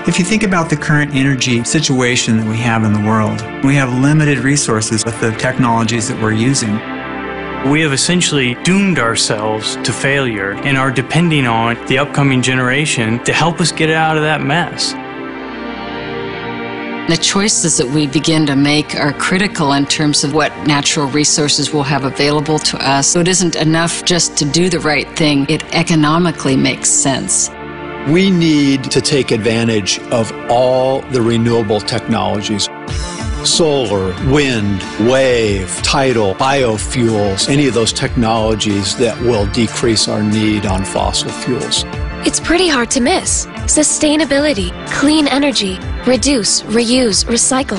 If you think about the current energy situation that we have in the world, we have limited resources with the technologies that we're using. We have essentially doomed ourselves to failure and are depending on the upcoming generation to help us get out of that mess. The choices that we begin to make are critical in terms of what natural resources we'll have available to us. So it isn't enough just to do the right thing. It economically makes sense. We need to take advantage of all the renewable technologies. Solar, wind, wave, tidal, biofuels, any of those technologies that will decrease our need on fossil fuels. It's pretty hard to miss. Sustainability, clean energy, reduce, reuse, recycle.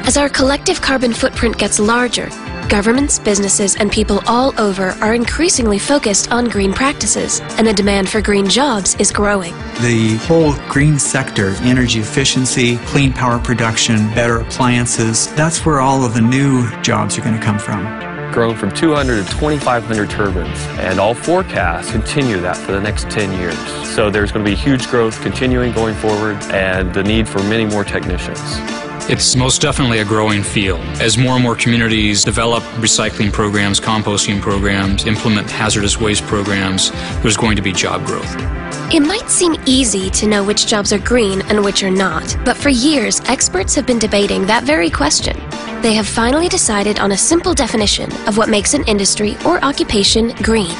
As our collective carbon footprint gets larger, governments, businesses, and people all over are increasingly focused on green practices, and the demand for green jobs is growing. The whole green sector, energy efficiency, clean power production, better appliances, that's where all of the new jobs are going to come from. Grown from 200 to 2,500 turbines, and all forecasts continue that for the next 10 years. So there's going to be huge growth continuing going forward, and the need for many more technicians. It's most definitely a growing field. As more and more communities develop recycling programs, composting programs, implement hazardous waste programs, there's going to be job growth. It might seem easy to know which jobs are green and which are not, but for years, experts have been debating that very question. They have finally decided on a simple definition of what makes an industry or occupation green.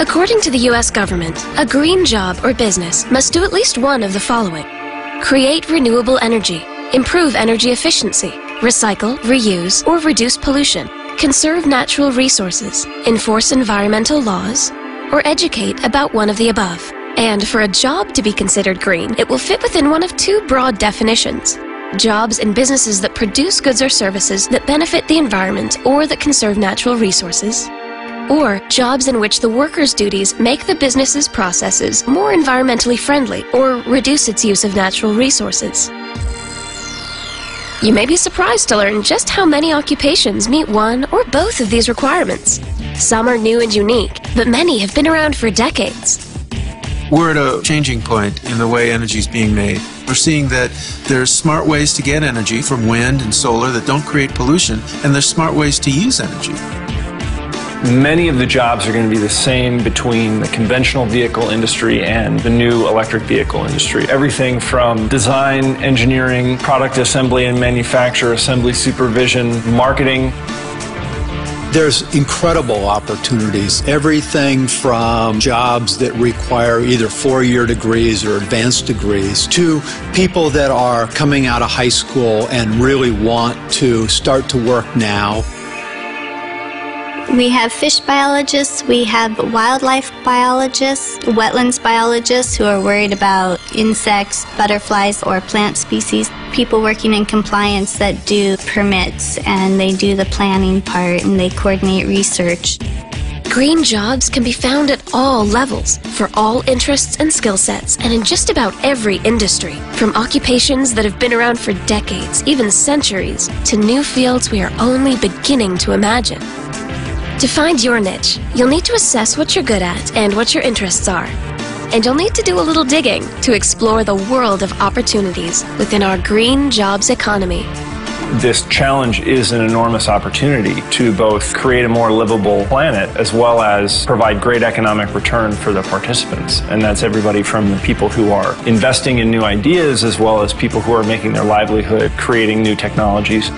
According to the U.S. government, a green job or business must do at least one of the following: create renewable energy, improve energy efficiency, recycle, reuse, or reduce pollution, conserve natural resources, enforce environmental laws, or educate about one of the above. And for a job to be considered green, it will fit within one of two broad definitions: jobs in businesses that produce goods or services that benefit the environment or that conserve natural resources, or jobs in which the worker's duties make the business's processes more environmentally friendly or reduce its use of natural resources. You may be surprised to learn just how many occupations meet one or both of these requirements. Some are new and unique, but many have been around for decades. We're at a changing point in the way energy is being made. We're seeing that there's smart ways to get energy from wind and solar that don't create pollution, and there's smart ways to use energy. Many of the jobs are going to be the same between the conventional vehicle industry and the new electric vehicle industry. Everything from design, engineering, product assembly and manufacture, assembly supervision, marketing. There's incredible opportunities. Everything from jobs that require either four-year degrees or advanced degrees to people that are coming out of high school and really want to start to work now. We have fish biologists, we have wildlife biologists, wetlands biologists who are worried about insects, butterflies, or plant species. People working in compliance that do permits, and they do the planning part, and they coordinate research. Green jobs can be found at all levels, for all interests and skill sets, and in just about every industry. From occupations that have been around for decades, even centuries, to new fields we are only beginning to imagine. To find your niche, you'll need to assess what you're good at and what your interests are. And you'll need to do a little digging to explore the world of opportunities within our green jobs economy. This challenge is an enormous opportunity to both create a more livable planet as well as provide great economic return for the participants. And that's everybody from the people who are investing in new ideas as well as people who are making their livelihood creating new technologies.